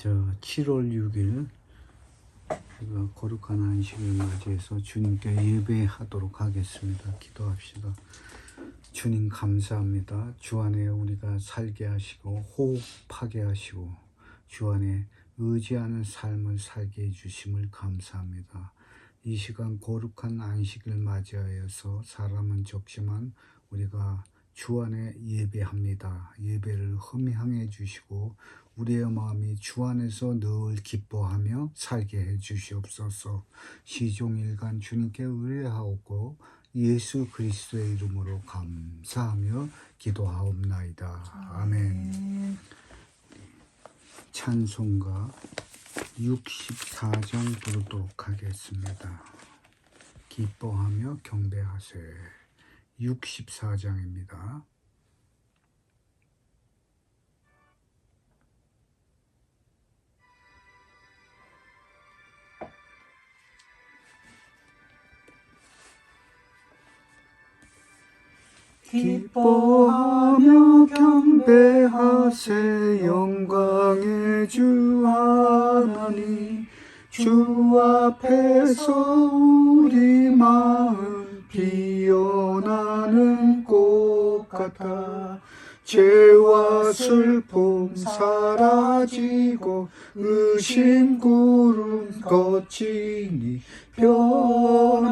7월 6일 우리가 거룩한 안식을 맞이해서 주님께 예배하도록 하겠습니다. 기도합시다. 주님 감사합니다. 주 안에 우리가 살게 하시고 호흡하게 하시고 주 안에 의지하는 삶을 살게 해주심을 감사합니다. 이 시간 거룩한 안식을 맞이하여서 사람은 적지만 우리가 주 안에 예배합니다. 예배를 흠향해 주시고 우리의 마음이 주 안에서 늘 기뻐하며 살게 해 주시옵소서. 시종일관 주님께 의뢰하옵고 예수 그리스도의 이름으로 감사하며 기도하옵나이다. 아멘. 찬송가 64장 부르도록 하겠습니다. 기뻐하며 경배하세. 64장입니다. 기뻐하며 경배하세. 영광의 주 하나님, 주 앞에서 우리 마음 피어나는 꽃 같아. 죄와 슬픔 사라지고 의심 구름 거치니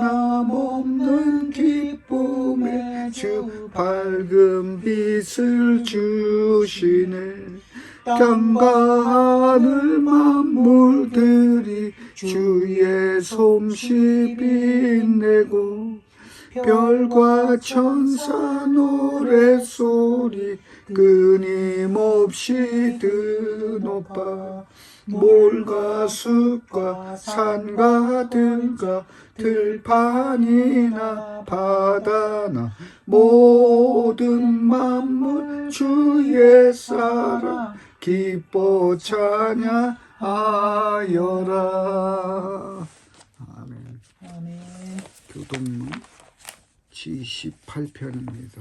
변함없는 기쁨에 주 밝은 빛을 주시네. 땅과 하늘 만물들이 주의 솜씨 빛내고 별과 천사 노랫소리 끊임없이 드높아. 몰과 숲과 산과 들과 들판이나 바다나 모든 만물 주의 사랑 기뻐 찬양하여라. 아멘. 아멘. 교동문 78편입니다.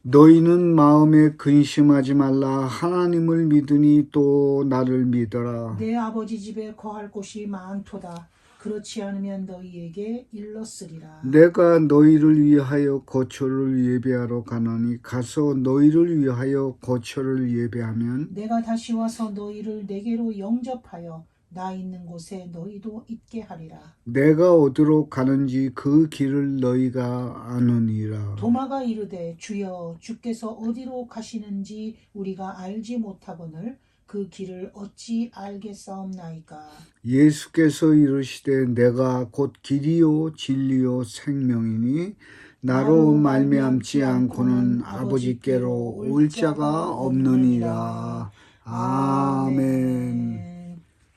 너희는 마음에 근심하지 말라. 하나님을 믿으니 또 나를 믿어라. 내 아버지 집에 거할 곳이 많도다. 그렇지 않으면 너희에게 일렀으리라. 내가 너희를 위하여 거처를 예배하러 가노니 가서 너희를 위하여 거처를 예배하면 내가 다시 와서 너희를 내게로 영접하여 나 있는 곳에 너희도 있게 하리라. 내가 어디로 가는지 그 길을 너희가 아느니라. 도마가 이르되 주여 주께서 어디로 가시는지 우리가 알지 못하거늘 그 길을 어찌 알겠사옵나이까. 예수께서 이르시되 내가 곧 길이요 진리요 생명이니 나로 말미암지 않고는 아버지께로 올 자가 없느니라. 아멘.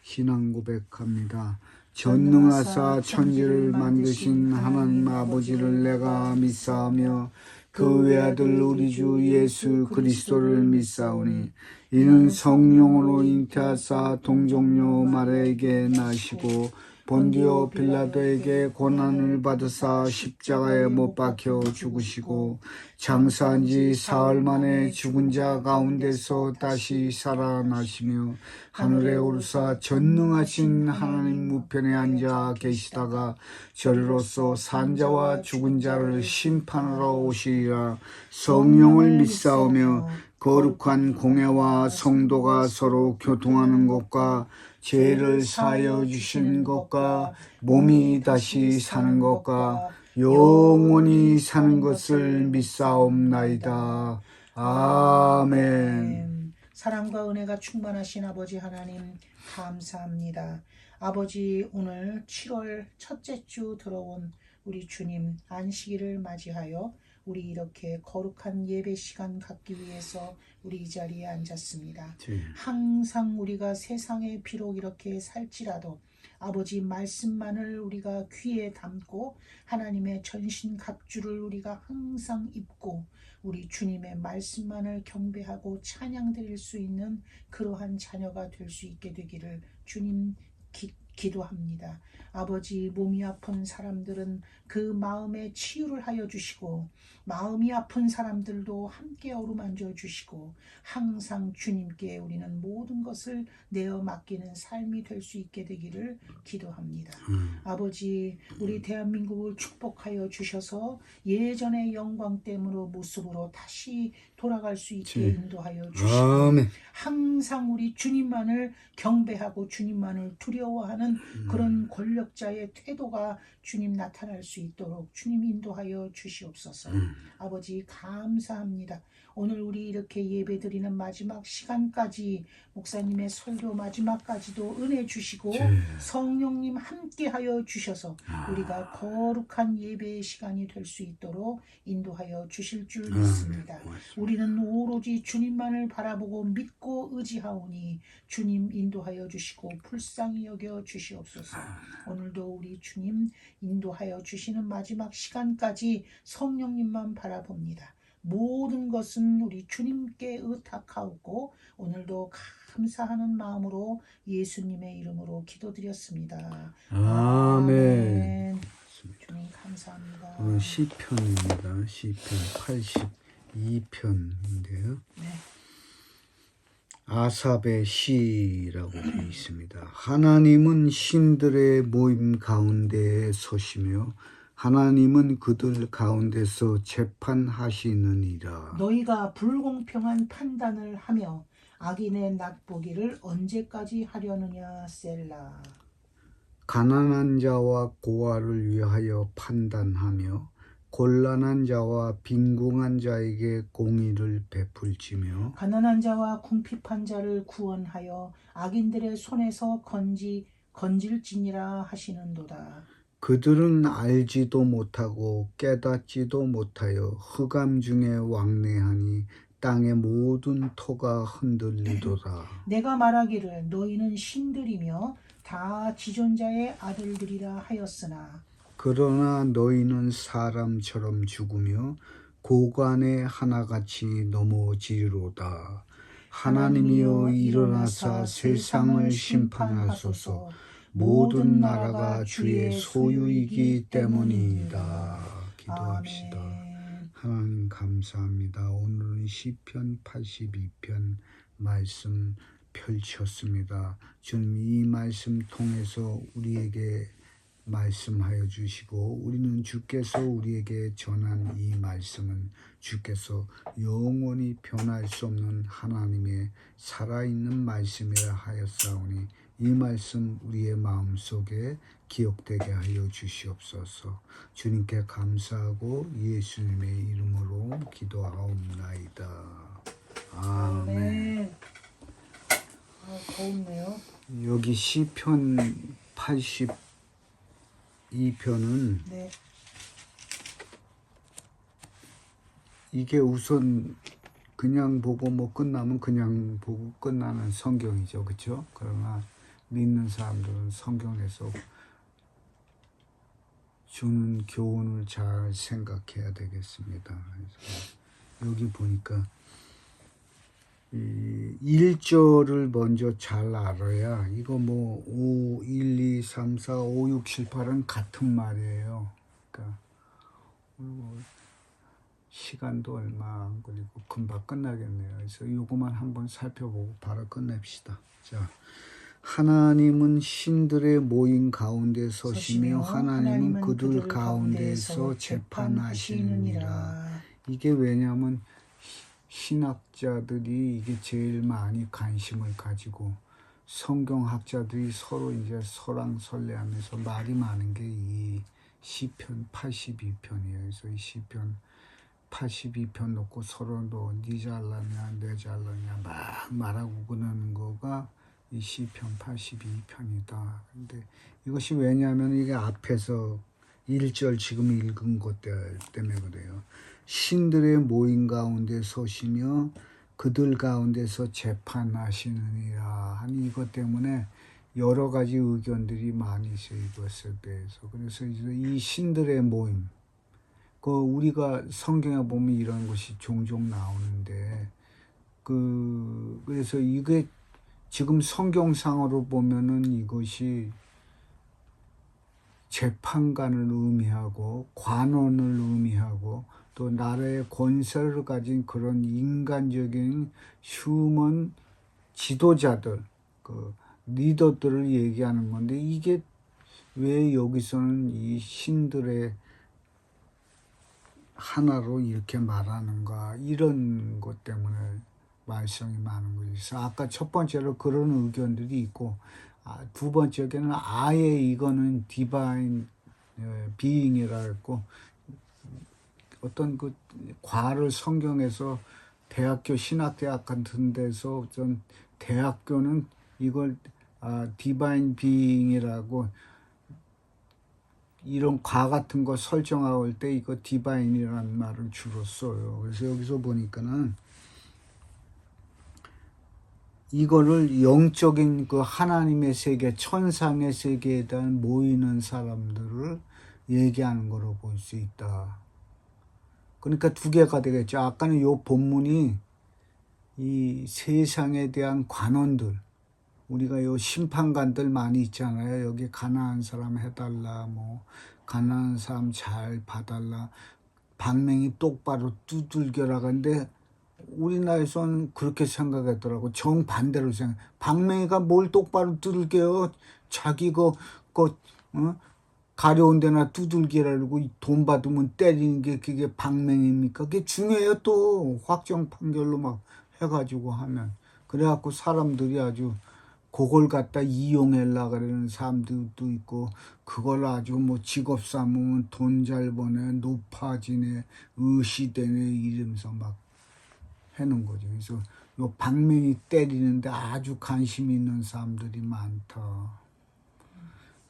신앙 고백합니다. 전능하사 천지를 만드신 하나님 아버지를 내가 믿사오며 그 외아들 우리 주 예수 그리스도를 믿사오니 이는 성령으로 잉태하사 동정녀 마리아에게 나시고 본디오 빌라도에게 고난을 받으사 십자가에 못 박혀 죽으시고 장사한 지 사흘 만에 죽은 자 가운데서 다시 살아나시며 하늘에 오르사 전능하신 하나님 우편에 앉아 계시다가 저리로서 산자와 죽은 자를 심판하러 오시리라. 성령을 믿사오며 거룩한 공회와 성도가 서로 교통하는 것과 죄를 사하여 주신 것과 몸이 다시 사는 것과 영원히 사는 것을 믿사옵나이다. 아멘. 사랑과 은혜가 충만하신 아버지 하나님 감사합니다. 아버지, 오늘 7월 첫째 주 들어온 우리 주님 안식일을 맞이하여 우리 이렇게 거룩한 예배 시간 갖기 위해서 우리 이 자리에 앉았습니다. 항상 우리가 세상에 비록 이렇게 살지라도 아버지 말씀만을 우리가 귀에 담고 하나님의 전신갑주를 우리가 항상 입고 우리 주님의 말씀만을 경배하고 찬양 드릴 수 있는 그러한 자녀가 될 수 있게 되기를 주님 기도합니다. 아버지, 몸이 아픈 사람들은 그 마음에 치유를 하여 주시고, 마음이 아픈 사람들도 함께 어루만져 주시고, 항상 주님께 우리는 모든 것을 내어 맡기는 삶이 될 수 있게 되기를 기도합니다. 아버지, 우리 대한민국을 축복하여 주셔서 예전의 영광됨으로 모습으로 다시 돌아갈 수 있게 인도하여 주시고, 아멘. 항상 우리 주님만을 경배하고 주님만을 두려워하는 그런 권력자의 태도가 주님 나타날 수 있도록 주님 인도하여 주시옵소서. 아버지, 감사합니다. 오늘 우리 이렇게 예배드리는 마지막 시간까지 목사님의 설교 마지막까지도 은혜 주시고 성령님 함께하여 주셔서 우리가 거룩한 예배의 시간이 될 수 있도록 인도하여 주실 줄 믿습니다. 우리는 오로지 주님만을 바라보고 믿고 의지하오니 주님 인도하여 주시고 불쌍히 여겨 주시옵소서. 오늘도 우리 주님 인도하여 주시는 마지막 시간까지 성령님만 바라봅니다. 모든 것은 우리 주님께 의탁하고 오늘도 감사하는 마음으로 예수님의 이름으로 기도드렸습니다. 아멘. 주님 감사합니다. 오늘 시편입니다. 시편 82편인데요. 네. 아삽의 시라고 되어 있습니다. 하나님은 신들의 모임 가운데에 서시며 하나님은 그들 가운데서 재판하시느니라. 너희가 불공평한 판단을 하며 악인의 낫보기를 언제까지 하려느냐. 셀라. 가난한 자와 고아를 위하여 판단하며 곤란한 자와 빈궁한 자에게 공의를 베풀지며 가난한 자와 궁핍한 자를 구원하여 악인들의 손에서 건질지니라 하시는도다. 그들은 알지도 못하고 깨닫지도 못하여 흑암 중에 왕래하니 땅의 모든 토가 흔들리도다. 내가 말하기를 너희는 신들이며 다 지존자의 아들들이라 하였으나 그러나 너희는 사람처럼 죽으며 고관의 하나같이 넘어지리로다. 하나님이여 일어나사 세상을 심판하소서. 모든 나라가 주의 소유이기 때문이다. 기도합시다. 아멘. 하나님 감사합니다. 오늘은 시편 82편 말씀 펼쳤습니다. 주님 이 말씀 통해서 우리에게 말씀하여 주시고 우리는 주께서 우리에게 전한 이 말씀은 주께서 영원히 변할 수 없는 하나님의 살아있는 말씀이라 하였사오니 이 말씀 우리의 마음속에 기억되게 하여 주시옵소서. 주님께 감사하고 예수님의 이름으로 기도하옵나이다. 아멘. 더운데요. 여기 시편 82편은 네. 이게 우선 그냥 보고 뭐 끝나면 그냥 보고 끝나는 성경이죠. 그렇죠? 그러나 믿는 사람들은 성경에서 주는 교훈을 잘 생각해야 되겠습니다. 그래서 여기 보니까 이 1절을 먼저 잘 알아야 이거 뭐 5, 1, 2, 3, 4, 5, 6, 7, 8은 같은 말이에요. 그러니까 시간도 얼마 안 걸리고 금방 끝나겠네요. 그래서 이거만 한번 살펴보고 바로 끝냅시다. 자, 하나님은 신들의 모임 가운데 서시며 하나님은 그들 가운데서 재판하시느니라. 이게 왜냐하면 신학자들이 이게 제일 많이 관심을 가지고 성경학자들이 서로 이제 설랑설레하면서 말이 많은 게 이 시편 82편이에요. 그래서 이 시편 82편 놓고 서로 네 잘났냐 내 잘났냐 막 말하고 그러는 거가 이 시편 82편이다. 근데 이것이 왜냐하면 이게 앞에서 1절 지금 읽은 것 때문에 그래요. 신들의 모임 가운데 서시며 그들 가운데서 재판하시느니라 하는 이것 때문에 여러 가지 의견들이 많이 있어요. 이것에 대해서. 그래서 이 신들의 모임, 우리가 성경에 보면 이런 것이 종종 나오는데, 그래서 이게 지금 성경상으로 보면은 이것이 재판관을 의미하고 관원을 의미하고 또 나라의 권세를 가진 그런 인간적인 휴먼 지도자들, 그 리더들을 얘기하는 건데 이게 왜 여기서는 이 신들의 하나로 이렇게 말하는가 이런 것 때문에 말씀이 많은 거죠. 아까 첫 번째로 그런 의견들이 있고 두 번째는 아예 이거는 디바인 비잉이라 했고 어떤 그 과를 성경에서 대학교 신학대학 같은 데서 어떤 대학교는 이걸 디바인 비잉이라고 이런 과 같은 거 설정할 때 이거 디바인이라는 말을 주로 써요. 그래서 여기서 보니까는 이거를 영적인 그 하나님의 세계, 천상의 세계에 대한 모이는 사람들을 얘기하는 거로 볼 수 있다. 그러니까 두 개가 되겠죠. 아까는 요 본문이 이 세상에 대한 관원들, 우리가 요 심판관들 많이 있잖아요. 여기 가난한 사람 해달라, 뭐 가난한 사람 잘 봐달라, 방맹이 똑바로 두들겨라. 근데 우리나라에서는 그렇게 생각하더라고. 정반대로 생각. 방맹이가 뭘 똑바로 두들겨요. 자기 가려운 데나 두들기라고 돈 받으면 때리는 게 그게 방맹입니까? 그게 중요해요. 또 확정 판결로 막 해가지고 하면. 그래갖고 사람들이 아주 그걸 갖다 이용하려고 그러는 사람들도 있고 그걸 아주 뭐 직업 삼으면 돈 잘 버네, 높아지네, 의시되네 이러면서 막 해놓은 거죠. 그래서 요 방맹이 때리는데 아주 관심 있는 사람들이 많다.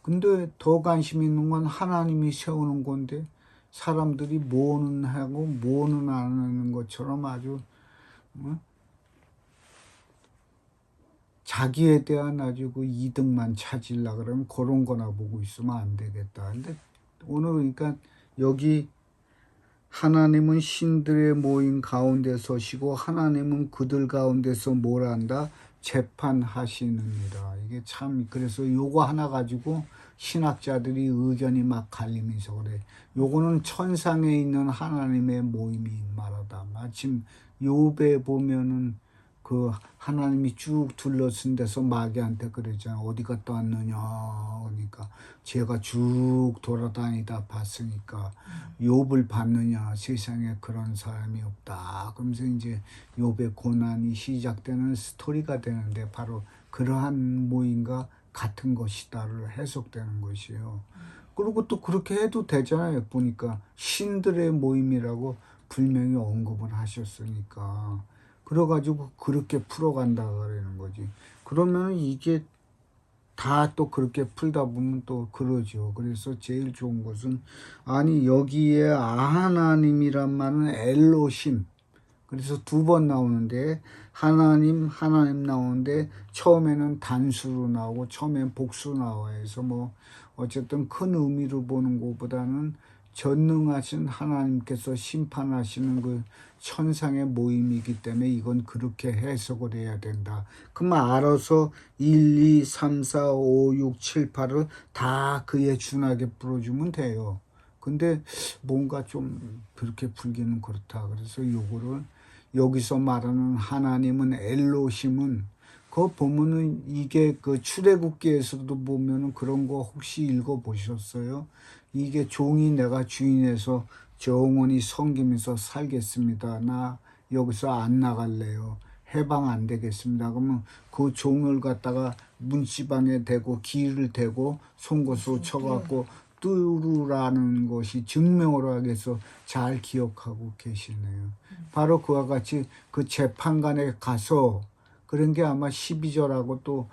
근데 더 관심 있는 건 하나님이 세우는 건데 사람들이 뭐는 하고 뭐는 안 하는 것처럼 아주 자기에 대한 아주 그 이득만 찾으려고 그러면 그런 거나 보고 있으면 안 되겠다. 근데 오늘 그러니까 여기 하나님은 신들의 모임 가운데 서시고 하나님은 그들 가운데서 뭘 한다? 재판하시느니라. 이게 참 그래서 요거 하나 가지고 신학자들이 의견이 막 갈리면서 그래. 요거는 천상에 있는 하나님의 모임이 말하다. 마침 욥에 보면은 그 하나님이 쭉 둘러쓴 데서 마귀한테 그러잖아. 어디 갔다 왔느냐. 그러니까 제가 쭉 돌아다니다 봤으니까 욥을 봤느냐. 세상에 그런 사람이 없다. 그러면서 이제 욥의 고난이 시작되는 스토리가 되는데 바로 그러한 모임과 같은 것이다를 해석되는 것이에요. 그리고 또 그렇게 해도 되잖아요. 보니까 신들의 모임이라고 분명히 언급을 하셨으니까. 그래가지고 그렇게 풀어간다 그러는 거지. 그러면 이게 다 또 그렇게 풀다 보면 또 그러죠. 그래서 제일 좋은 것은 아니 여기에 하나님이란 말은 엘로심. 그래서 두 번 나오는데 하나님 나오는데 처음에는 단수로 나오고 처음엔 복수로 나와요. 그래서 뭐 어쨌든 큰 의미로 보는 것보다는 전능하신 하나님께서 심판하시는 그 천상의 모임이기 때문에 이건 그렇게 해석을 해야 된다. 그러면 알아서 1, 2, 3, 4, 5, 6, 7, 8을 다 그에 준하게 풀어주면 돼요. 근데 뭔가 좀 그렇게 풀기는 그렇다. 그래서 요거를 여기서 말하는 하나님은 엘로힘은 그거 보면은 이게 그 출애굽기에서도 보면은 그런 거 혹시 읽어보셨어요? 이게 종이 내가 주인에서 영원히 섬기면서 살겠습니다. 나 여기서 안 나갈래요. 해방 안 되겠습니다. 그러면 그 종을 갖다가 문지방에 대고 기를 대고 송곳으로 쳐갖고 뚜루라는 것이 증명으로 하기 위해서 잘 기억하고 계시네요. 바로 그와 같이 그 재판관에 가서 그런 게 아마 12절하고 또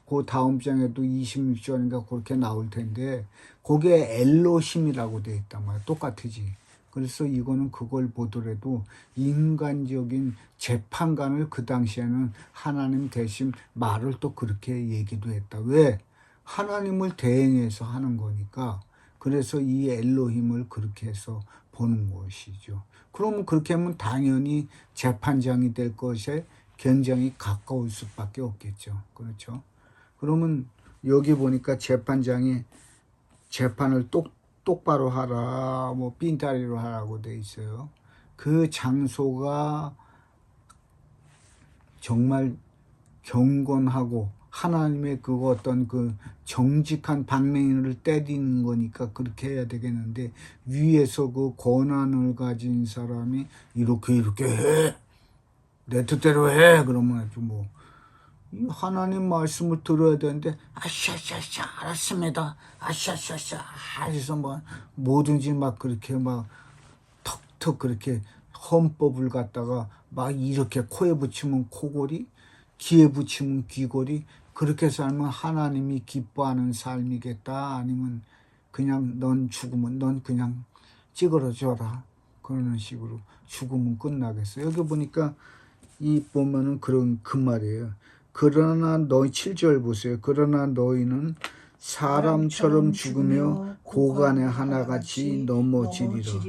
그 다음 장에도 26절인가 그렇게 나올 텐데 거기에 엘로힘이라고 되어 있단 말이야. 똑같으지. 그래서 이거는 그걸 보더라도 인간적인 재판관을 그 당시에는 하나님 대신 말을 또 그렇게 얘기도 했다. 왜? 하나님을 대행해서 하는 거니까. 그래서 이 엘로힘을 그렇게 해서 보는 것이죠. 그러면 그렇게 하면 당연히 재판장이 될 것에 굉장히 가까울 수밖에 없겠죠. 그렇죠. 그러면 여기 보니까 재판장이 재판을 똑바로 하라, 뭐 빈다리로 하라고 돼 있어요. 그 장소가 정말 경건하고 하나님의 그 어떤 그 정직한 방맹이를 때리는 거니까 그렇게 해야 되겠는데, 위에서 그 권한을 가진 사람이 이렇게 해, 내 뜻대로 해, 그러면 아주 뭐 이 하나님 말씀을 들어야 되는데 아샤샤샤 알았습니다, 아샤샤샤 해서 뭐 뭐든지 막 그렇게 막 턱턱 그렇게 헌법을 갖다가 막 이렇게 코에 붙이면 코골이, 귀에 붙이면 귀골이, 그렇게 살면 하나님이 기뻐하는 삶이겠다, 아니면 그냥 넌 죽으면 넌 그냥 찌그러져라, 그러는 식으로 죽으면 끝나겠어. 여기 보니까 이 보면은 그런 그 말이에요. 그러나 너희 7절 보세요. 그러나 너희는 사람처럼 죽으며 고간에 하나같이 넘어지리라.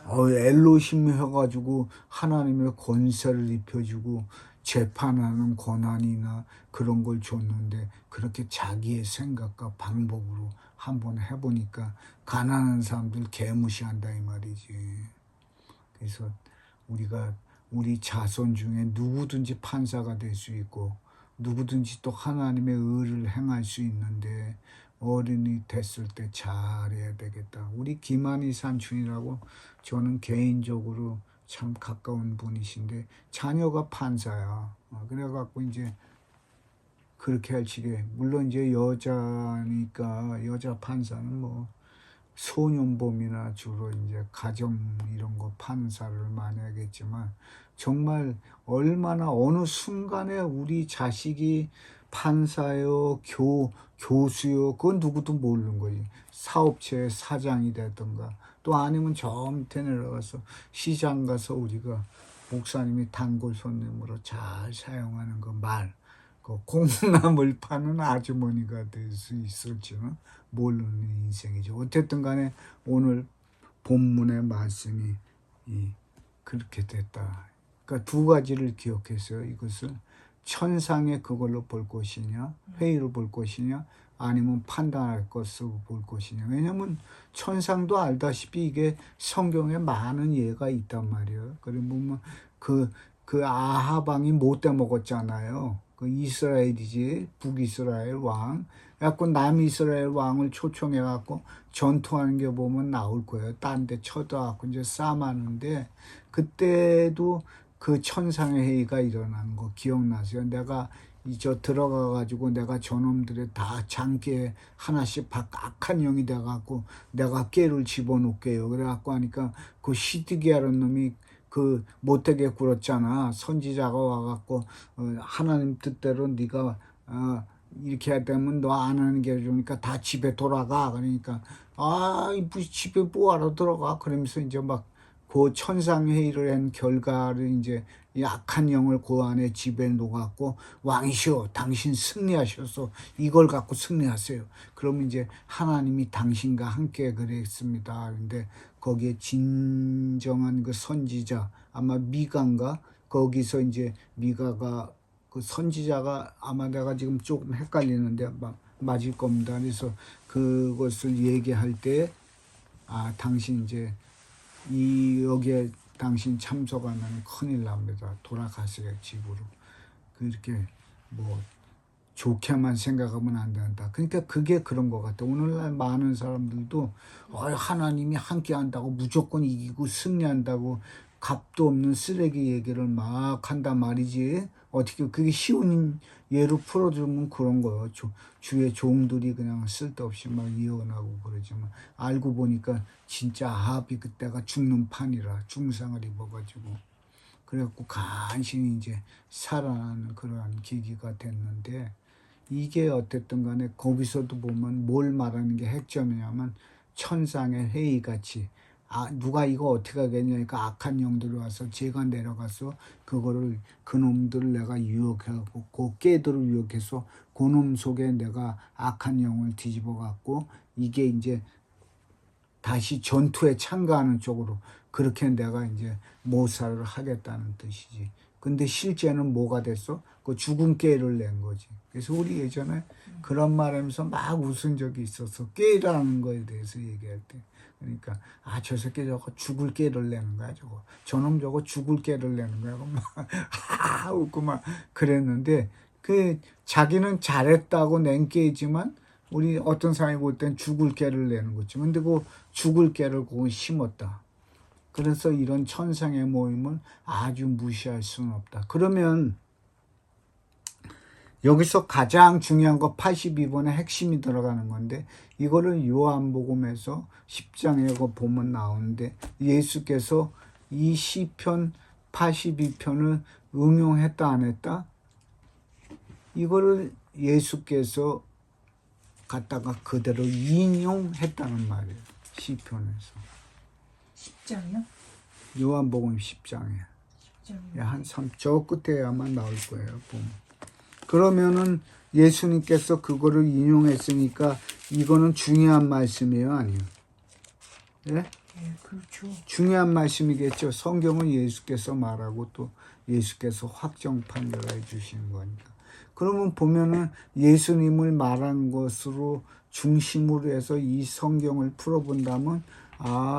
엘로힘 해가지고 하나님의 권세를 입혀주고 재판하는 권한이나 그런 걸 줬는데, 그렇게 자기의 생각과 방법으로 한번 해보니까 가난한 사람들 개무시한다 이 말이지. 그래서 우리 자손 중에 누구든지 판사가 될 수 있고 누구든지 또 하나님의 의를 행할 수 있는데, 어른이 됐을 때 잘해야 되겠다. 우리 김한희 삼촌이라고 저는 개인적으로 참 가까운 분이신데 자녀가 판사야. 그래갖고 이제 그렇게 할 적에, 물론 이제 여자니까 여자 판사는 뭐 소년범이나 주로 이제 가정 이런 거 판사를 많이 하겠지만, 정말 얼마나 어느 순간에 우리 자식이 판사요, 교수요, 그건 누구도 모르는 거지. 사업체의 사장이 됐던가, 또 아니면 저 밑에 내려가서 시장 가서 우리가 목사님이 단골 손님으로 잘 사용하는 그 말, 그 콩나물 파는 아주머니가 될 수 있을지는 모르는 인생이죠. 어쨌든 간에 오늘 본문의 말씀이 그렇게 됐다. 그러니까 두 가지를 기억했어요. 이것을 천상의 그걸로 볼 것이냐, 회의로 볼 것이냐, 아니면 판단할 것으로 볼 것이냐. 왜냐면 천상도 알다시피 이게 성경에 많은 예가 있단 말이에요. 그리고 보면 그 아하방이 못돼 먹었잖아요. 그 이스라엘이지, 북이스라엘 왕. 그래갖고 남이스라엘 왕을 초청해갖고 전투하는 게 보면 나올 거예요. 딴 데 쳐다갖고 이제 싸움하는데, 그때도 그 천상의 회의가 일어난 거 기억나세요? 내가 저 들어가가지고 내가 저놈들의 다 장기에 하나씩 악한 영이 돼갖고 내가 깨를 집어넣을게요. 그래갖고 하니까 그 시드기야라는 놈이 그 못되게 굴었잖아. 선지자가 와갖고 하나님 뜻대로 네가 이렇게 해야 되면 너 안 하는 게 좋으니까 다 집에 돌아가. 그러니까 집에 뭐하러 들어가. 그러면서 이제 막 그 천상회의를 한 결과를 이제 약한 영을 그 안에 집에 놓았고, 왕이시여 당신 승리하셔서 이걸 갖고 승리하세요. 그러면 이제 하나님이 당신과 함께 그랬습니다. 그런데 거기에 진정한 그 선지자, 아마 미가인가, 거기서 이제 미가가 그 선지자가, 아마 내가 지금 조금 헷갈리는데 맞을 겁니다. 그래서 그것을 얘기할 때 당신 이제 여기에 당신 참석하면 큰일 납니다. 돌아가세요 집으로. 그렇게 뭐 좋게만 생각하면 안 된다. 그러니까 그게 그런 것 같아. 오늘날 많은 사람들도 하나님이 함께 한다고 무조건 이기고 승리한다고 값도 없는 쓰레기 얘기를 막 한단 말이지. 어떻게 그게 쉬운 예로 풀어주면 그런 거예요. 주의 종들이 그냥 쓸데없이 막 이혼하고 그러지만, 알고 보니까 진짜 아합이 그때가 죽는 판이라 중상을 입어가지고, 그래갖고 간신히 이제 살아나는 그러한 계기가 됐는데, 이게 어쨌든 간에 거기서도 보면 뭘 말하는 게 핵점이냐면, 천상의 회의같이 누가 이거 어떻게 하겠냐니까 악한 영들이 와서 제가 내려가서 그거를 그놈들을 내가 유혹하고 그 깨들을 유혹해서 그놈 속에 내가 악한 영을 뒤집어 갖고 이게 이제 다시 전투에 참가하는 쪽으로 그렇게 내가 이제 모사를 하겠다는 뜻이지. 근데 실제는 뭐가 됐어? 그 죽은 깨를 낸 거지. 그래서 우리 예전에 그런 말하면서 막 웃은 적이 있었어. 꾀라는 거에 대해서 얘기할 때. 그러니까 저 새끼 저거 죽을 꾀를 내는 거야 저거. 저놈 저거 죽을 꾀를 내는 거야. 막 웃고 막 그랬는데 그 자기는 잘했다고 낸 꾀지만 우리 어떤 사람이 볼 땐 죽을 꾀를 내는 거지. 근데 그 죽을 꾀를 그거 심었다. 그래서 이런 천상의 모임을 아주 무시할 수는 없다. 그러면 여기서 가장 중요한 거 82번의 핵심이 들어가는 건데 이거를 요한복음에서 10장에 보면 나오는데 예수께서 이 시편 82편을 응용했다 안 했다? 이거를 예수께서 갖다가 그대로 인용했다는 말이에요. 시편에서. 10장이요? 요한복음 10장에. 10장이요. 한 3저 끝에 아마 나올 거예요. 보면. 그러면은 예수님께서 그거를 인용했으니까 이거는 중요한 말씀이에요, 아니요? 예? 예, 그렇죠. 중요한 말씀이겠죠. 성경은 예수께서 말하고 또 예수께서 확정 판결해 주시는 거니까. 그러면 보면은 예수님을 말한 것으로 중심으로 해서 이 성경을 풀어본다면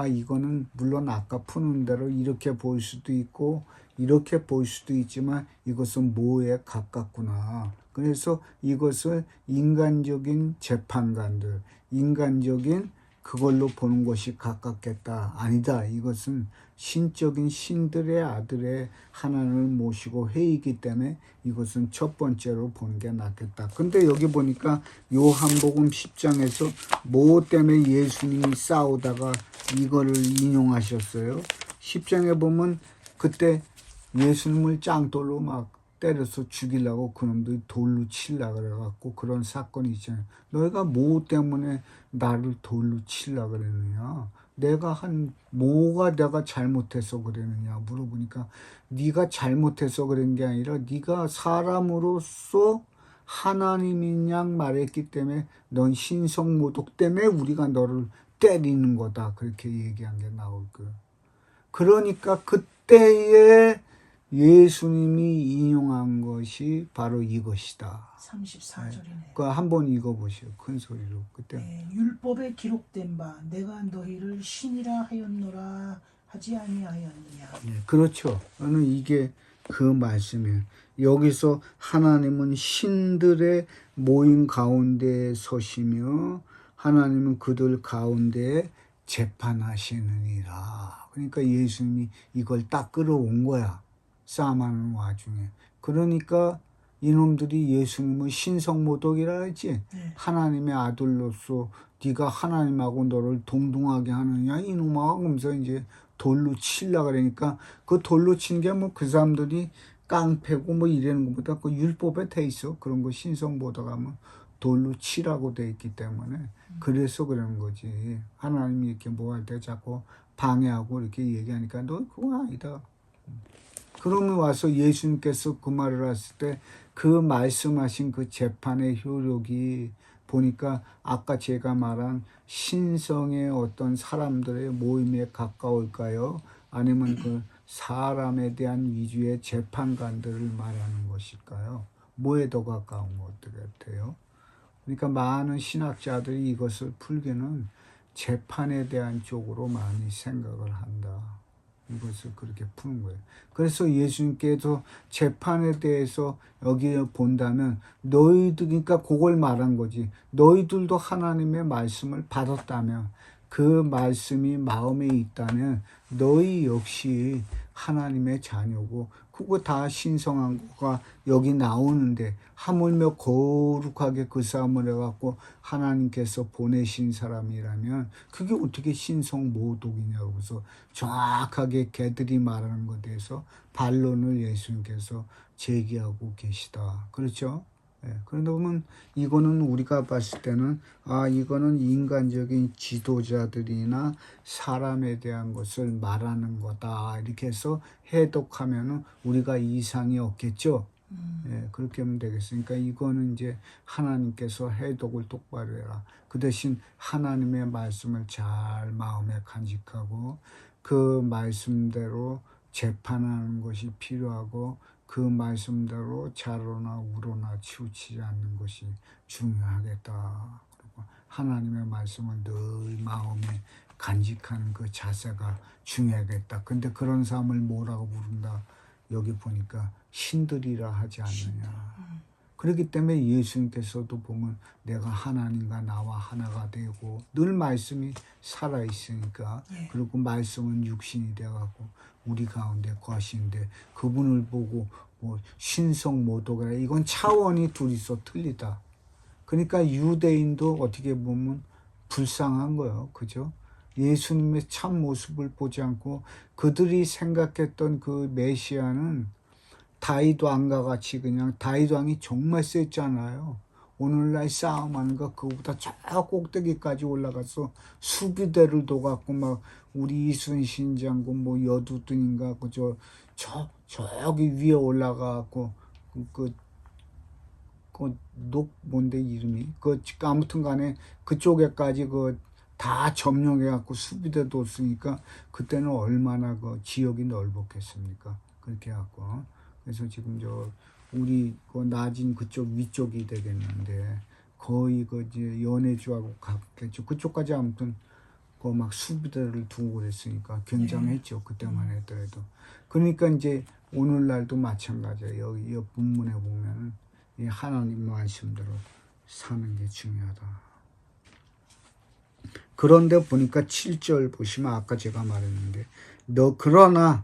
이거는 물론 아까 푸는 대로 이렇게 볼 수도 있고 이렇게 볼 수도 있지만 이것은 뭐에 가깝구나. 그래서 이것을 인간적인 재판관들, 인간적인 그걸로 보는 것이 가깝겠다. 아니다. 이것은 신적인 신들의 아들의 하나님을 모시고 회의이기 때문에 이것은 첫 번째로 보는 게 낫겠다. 근데 여기 보니까 요한복음 10장에서 뭐 때문에 예수님이 싸우다가 이거를 인용하셨어요. 10장에 보면 그때 예수님을 짱돌로 막 때려서 죽이려고 그놈들이 돌로 치려고 그래갖고 그런 사건이 있잖아요. 너희가 뭐 때문에 나를 돌로 치려고 그랬느냐? 뭐가 내가 잘못해서 그랬느냐 물어보니까 네가 잘못해서 그런 게 아니라 네가 사람으로서 하나님인 양 말했기 때문에 넌 신성모독 때문에 우리가 너를 때리는 거다. 그렇게 얘기한 게 나올 거예요. 그러니까 그때에 예수님이 인용한 것이 바로 이것이다. 34절이네요. 그 한번 읽어보시오. 큰 소리로. 그때. 네, 율법에 기록된 바 내가 너희를 신이라 하였노라 하지 아니하였느냐. 네, 그렇죠. 저는 이게 그 말씀이에요. 여기서 하나님은 신들의 모임 가운데 서시며 하나님은 그들 가운데 재판하시느니라. 그러니까 예수님이 이걸 딱 끌어온 거야. 싸움하는 와중에. 그러니까 이놈들이 예수님을 신성모독이라 했지. 네. 하나님의 아들로서 네가 하나님하고 너를 동등하게 하느냐 이놈아 하면서 이제 돌로 치려고 그러니까 그 돌로 친 게 뭐 그 사람들이 깡패고 뭐 이러는 것보다 그 율법에 돼 있어. 그런 거 신성모독 하면 돌로 치라고 돼 있기 때문에 그래서 그러는 거지. 하나님이 이렇게 뭐 할 때 자꾸 방해하고 이렇게 얘기하니까 너 그거 아니다. 그러면 와서 예수님께서 그 말을 했을 때 그 말씀하신 그 재판의 효력이 보니까 아까 제가 말한 신성의 어떤 사람들의 모임에 가까울까요? 아니면 그 사람에 대한 위주의 재판관들을 말하는 것일까요? 뭐에 더 가까운 것 같아요? 그러니까 많은 신학자들이 이것을 풀기는 재판에 대한 쪽으로 많이 생각을 한다. 이것을 그렇게 푸는 거예요. 그래서 예수님께서 재판에 대해서 여기에 본다면 너희들, 그러니까 그걸 말한 거지. 너희들도 하나님의 말씀을 받았다면 그 말씀이 마음에 있다면 너희 역시 하나님의 자녀고 그거 다 신성한 거가 여기 나오는데 하물며 거룩하게 그 싸움을 해갖고 하나님께서 보내신 사람이라면 그게 어떻게 신성모독이냐고 그래서 정확하게 걔들이 말하는 것에 대해서 반론을 예수님께서 제기하고 계시다. 그렇죠? 그런데 보면 이거는 우리가 봤을 때는 이거는 인간적인 지도자들이나 사람에 대한 것을 말하는 거다 이렇게 해서 해독하면은 우리가 이상이 없겠죠. 그렇게 하면 되겠으니까 이거는 이제 하나님께서 해독을 똑바로 해라. 그 대신 하나님의 말씀을 잘 마음에 간직하고 그 말씀대로 재판하는 것이 필요하고 그 말씀대로 자로나 우로나 치우치지 않는 것이 중요하겠다. 그리고 하나님의 말씀을 늘 마음에 간직하는 그 자세가 중요하겠다. 근데 그런 사람을 뭐라고 부른다? 여기 보니까 신들이라 하지 않느냐. 그렇기 때문에 예수님께서도 보면 내가 하나님과 나와 하나가 되고 늘 말씀이 살아있으니까 예. 그리고 말씀은 육신이 되어가고 우리 가운데 거하시는데 그분을 보고 뭐 신성 모독이라 이건 차원이 둘이서 틀리다. 그러니까 유대인도 어떻게 보면 불쌍한 거예요. 그죠? 예수님의 참 모습을 보지 않고 그들이 생각했던 그 메시아는 다윗 왕과 같이 그냥 다윗 왕이 정말 셌잖아요. 오늘날 싸움하는 거 그거보다 저 꼭대기까지 올라가서 수비대를 둬갖고 막 우리 이순신 장군 뭐 여두둔인가 저기 위에 올라가갖고 뭔데 이름이 아무튼간에 그쪽에까지 다 점령해갖고 수비대 뒀으니까 그때는 얼마나 그 지역이 넓었겠습니까? 그렇게 해갖고 그래서 지금 우리 낮은 그쪽 위쪽이 되겠는데 거의 이제 연해주하고 같겠죠. 그쪽까지 아무튼 막 수비대를 두고 그랬으니까 굉장했죠. 그때만 했더라도. 그러니까 이제 오늘날도 마찬가지예요. 여기 본문에 보면 이 하나님 말씀대로 사는 게 중요하다. 그런데 보니까 7절 보시면 아까 제가 말했는데 그러나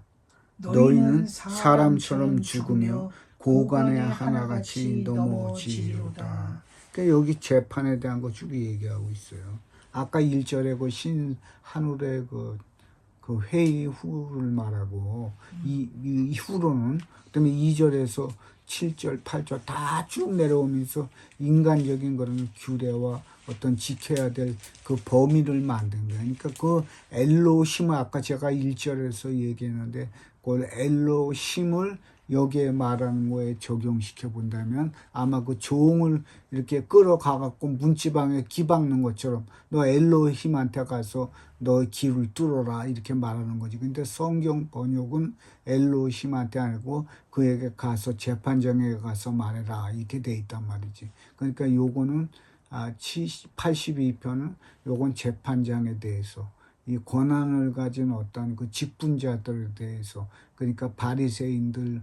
너희는 사람처럼 죽으며 고관에 하나같이 넘어지리로다. 그러니까 여기 재판에 대한 거 쭉 얘기하고 있어요. 아까 1절에 신 하늘의 그 회의 후를 말하고 이 후로는 그다음에 2절에서 7절, 8절 다 쭉 내려오면서 인간적인 그런 규례와 어떤 지켜야 될 그 범위를 만든 거예요. 그러니까 그 엘로힘을 아까 제가 1절에서 얘기했는데 그 엘로힘을 여기에 말하는 거에 적용시켜 본다면 아마 그 종을 이렇게 끌어가갖고 문지방에 기 박는 것처럼 너 엘로힘한테 가서 너 길을 뚫어라 이렇게 말하는 거지. 근데 성경 번역은 엘로힘한테 아니고 그에게 가서 재판장에 가서 말해라 이렇게 돼 있단 말이지. 그러니까 요거는 82편은 요건 재판장에 대해서 이 권한을 가진 어떤 그 직분자들에 대해서 그러니까 바리새인들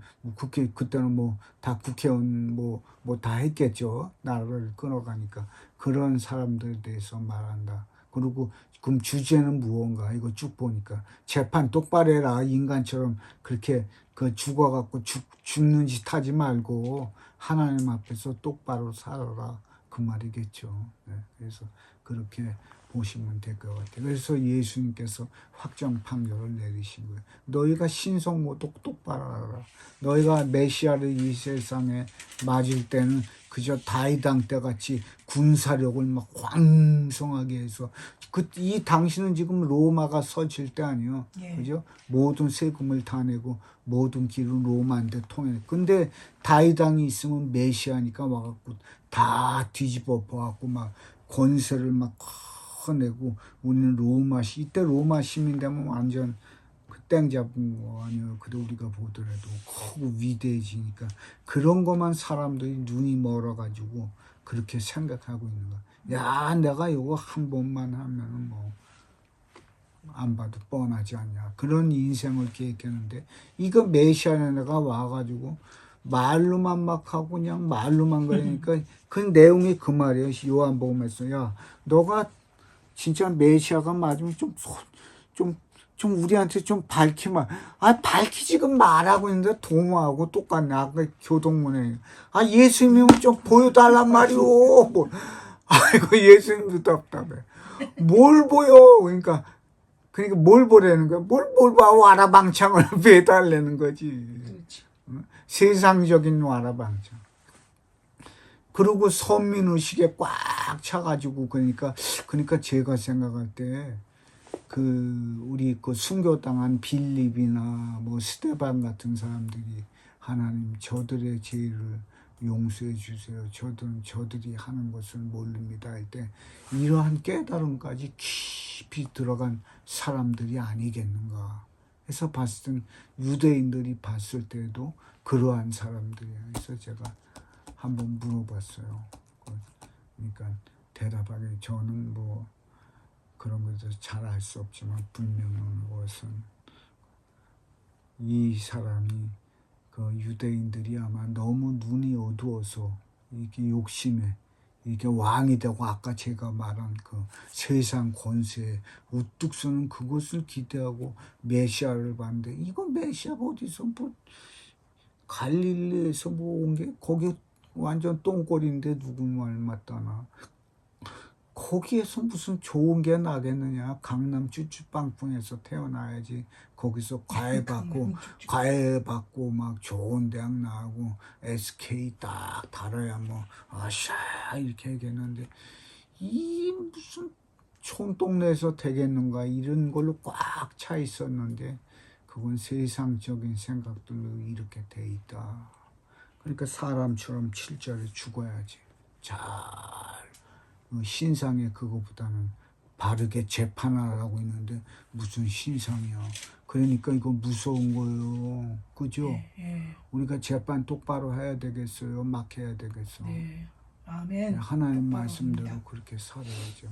그때는 뭐 다 국회의원 뭐 다 했겠죠. 나라를 끊어가니까 그런 사람들에 대해서 말한다. 그리고 그럼 주제는 무언가 이거 쭉 보니까 재판 똑바로 해라. 인간처럼 그렇게 죽어갖고 죽는 짓 하지 말고 하나님 앞에서 똑바로 살아라. 그 말이겠죠. 네, 그래서 그렇게 보시면 될 것 같아요. 그래서 예수님께서 확정 판결을 내리신 거예요. 너희가 신성모독 똑바로 하라. 너희가 메시아를 이 세상에 맞을 때는 그저 다이당 때 같이 군사력을 막 왕성하게 해서 이 당신은 지금 로마가 서칠 때 아니요. 예. 그죠? 모든 세금을 다 내고 모든 길은 로마한테 통해. 근데 다이당이 있으면 메시아니까 와갖고 다 뒤집어 봐갖고 막 권세를 막 커내고 우리는 이때 로마 시민 되면 완전 땡 잡은 거 아니에요. 그래 우리가 보더라도 크고 위대해지니까 그런 것만 사람들이 눈이 멀어가지고 그렇게 생각하고 있는 거야. 야 내가 이거 한 번만 하면은 뭐 안 봐도 뻔하지 않냐. 그런 인생을 계획했는데 이거 메시아가 와가지고 말로만 막 하고 그냥 말로만 그러니까 그 내용이 그 말이에요. 요한복음에서 야 너가 진짜 메시아가 맞으면 좀 우리한테 좀 밝히면 밝히지 그 말하고 있는데 도모하고 똑같네. 아까 교동문에 예수님은 좀 보여달란 말이오. 뭐 아이고 예수님도 답답해. 뭘 보여? 그러니까 뭘 보라는 거야? 뭘 봐? 와라방창을 배달내는 거지. 그렇죠. 세상적인 와라방창. 그리고 선민의식에 꽉 차가지고 그러니까 제가 생각할 때 우리 순교당한 빌립이나 뭐 스데반 같은 사람들이 하나님 저들의 죄를 용서해 주세요. 저들이 하는 것을 모릅니다 할 때 이러한 깨달음까지 깊이 들어간 사람들이 아니겠는가. 해서 봤을 땐 유대인들이 봤을 때도 그러한 사람들이에요. 그래서 제가 한번 물어봤어요. 그러니까 대답하기 저는 뭐 그런 것도 잘 알 수 없지만 분명한 것은 이 사람이 그 유대인들이 아마 너무 눈이 어두워서 이게 욕심에 이게 왕이 되고 아까 제가 말한 그 세상 권세에 우뚝 서는 그것을 기대하고 메시아를 봤는데 이거 메시아가 어디서 뭐 갈릴리에서 뭐 온 게 거기 완전 똥꼬리인데 누구 말 맞다나 거기에서 무슨 좋은 게 나겠느냐. 강남 쭈쭈빵빵에서 태어나야지 거기서 과외받고 막 좋은 대학 나오고 SK 딱 달아야 뭐 아샤 이렇게 하겠는데 이 무슨 촌동네에서 되겠는가 이런 걸로 꽉 차 있었는데 그건 세상적인 생각들로 이렇게 돼 있다. 그러니까 사람처럼 7절에 죽어야지. 잘 신상의 그거보다는 바르게 재판하라고 있는데 무슨 신상이야. 그러니까 이거 무서운 거예요. 그죠? 예. 우리가 재판 똑바로 해야 되겠어요? 막 해야 되겠어? 네. 아멘. 하나님 똑바로 말씀대로 합니다. 그렇게 살아야죠.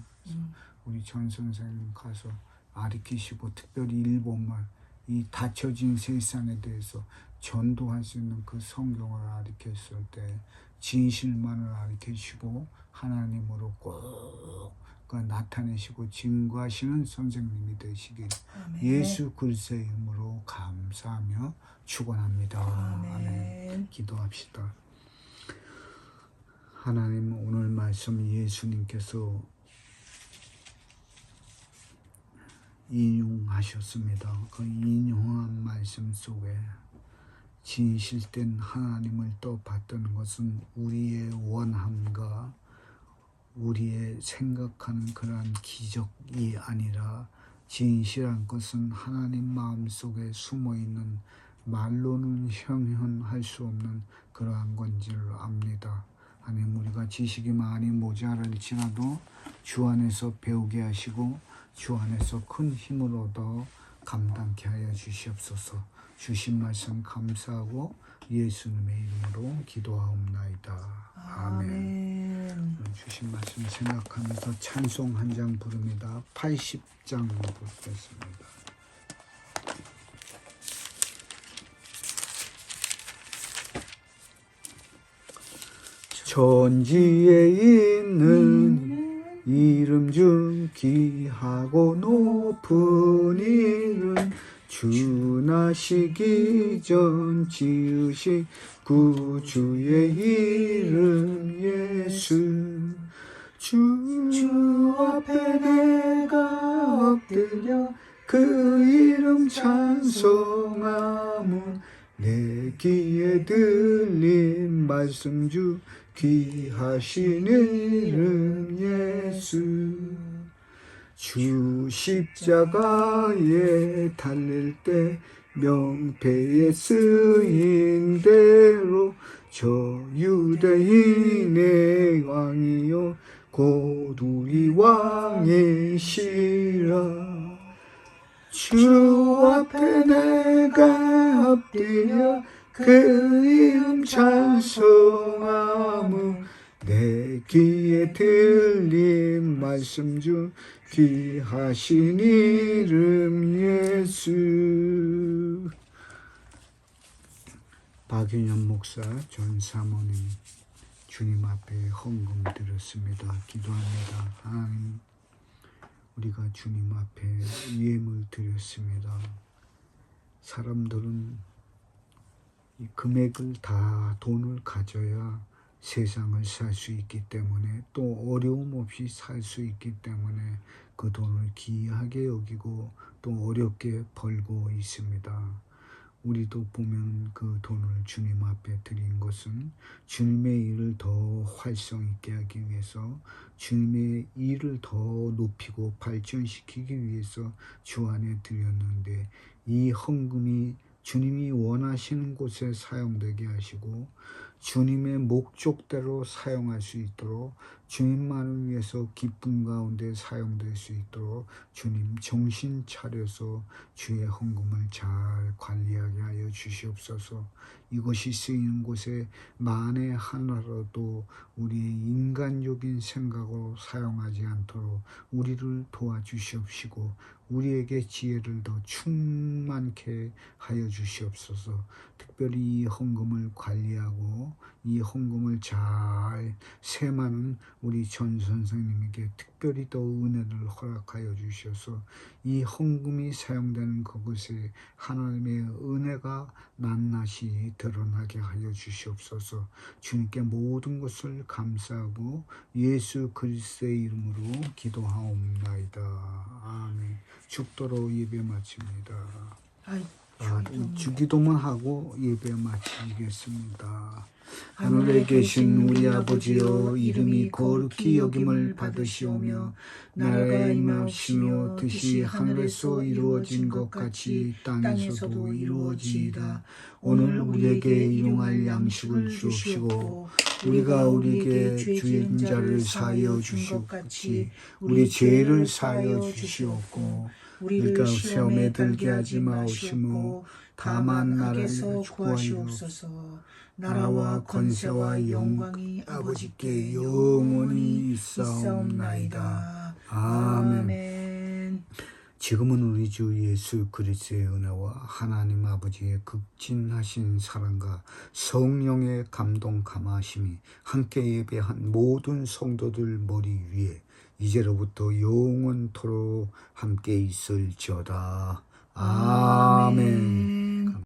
우리 전 선생님 가서 가르치시고 특별히 일본말 이 닫혀진 세상에 대해서 전도할 수 있는 그 성경을 가르쳤을 때 진실만을 가르치시고 하나님으로 꼭 나타내시고 증거하시는 선생님이 되시길 아멘. 예수 그리스도의 이름으로 감사하며 축원합니다. 아멘. 기도합시다. 하나님 오늘 말씀 예수님께서 인용하셨습니다. 그 인용한 말씀 속에 진실된 하나님을 떠받드는 것은 우리의 원함과 우리의 생각하는 그러한 기적이 아니라 진실한 것은 하나님 마음속에 숨어있는 말로는 형용할 수 없는 그러한 건지를 압니다. 하나님 우리가 지식이 많이 모자랄지라도 주 안에서 배우게 하시고 주 안에서 큰 힘을 얻어 감당케 하여 주시옵소서. 주신 말씀 감사하고 예수님의 이름으로 기도하옵나이다. 아멘. 주신 말씀 생각하면서 찬송 한 장 부릅니다. 80장 부르겠습니다. 천지에 있는 이름 중 귀하고 높은 이름 주 나시기 전 지으신 구주의 이름 예수 주 앞에 내가 엎드려 그 이름 찬송하면 내 귀에 들린 말씀 주 귀하신 이름 예수 주 십자가에 달릴 때 명패에 쓰인 대로 저 유대인의 왕이요 곧 우리 왕이시라 주 앞에 내가 엎드려 그 이름 찬송하며 내 귀에 들린 말씀 중 귀하신 이름 예수. 박윤현 목사 전 사모님 주님 앞에 헌금 드렸습니다. 기도합니다. 하나님 우리가 주님 앞에 예물 드렸습니다. 사람들은 이 금액을 다 돈을 가져야 세상을 살 수 있기 때문에 또 어려움 없이 살 수 있기 때문에 그 돈을 귀하게 여기고 또 어렵게 벌고 있습니다. 우리도 보면 그 돈을 주님 앞에 드린 것은 주님의 일을 더 활성 있게 하기 위해서 주님의 일을 더 높이고 발전시키기 위해서 주 안에 드렸는데 이 헌금이 주님이 원하시는 곳에 사용되게 하시고 주님의 목적대로 사용할 수 있도록 주님만을 위해서 기쁨 가운데 사용될 수 있도록 주님 정신 차려서 주의 헌금을 잘 관리하게 하여 주시옵소서. 이것이 쓰이는 곳에 만에 하나라도 우리의 인간적인 생각으로 사용하지 않도록 우리를 도와주시옵시고 우리에게 지혜를 더 충만케 하여 주시옵소서. 특별히 이 헌금을 관리하고 이 헌금을 잘 세마는 우리 전 선생님에게 특별히 더 은혜를 허락하여 주셔서 이 헌금이 사용되는 그곳에 하나님의 은혜가 낱낱이 드러나게 하여 주시옵소서. 주님께 모든 것을 감사하고 예수 그리스도의 이름으로 기도하옵나이다. 아멘. 죽도록 예배 마칩니다. 주기도문 하고 예배 마치겠습니다. 하늘에 계신 우리 아버지여, 이름이 거룩히 여김을 받으시오며 나라가 임하시며 뜻이 하늘에서 이루어진 것 같이 땅에서도 이루어지이다. 오늘 우리에게 일용할 양식을 주옵시고 우리가 우리에게 주인 자를 사하여 주시옵같이 우리 죄를 사하여 주시옵고 우리가 시험에 들게 하지 마옵시고 다만 나를 구하시옵소서. 나라와 권세와 영광이 아버지께 영원히 있사옵나이다. 아멘. 지금은 우리 주 예수 그리스도의 은혜와 하나님 아버지의 극진하신 사랑과 성령의 감동 감화심이 함께 예배한 모든 성도들 머리 위에 이제로부터 영원토록 함께 있을지어다. 아멘.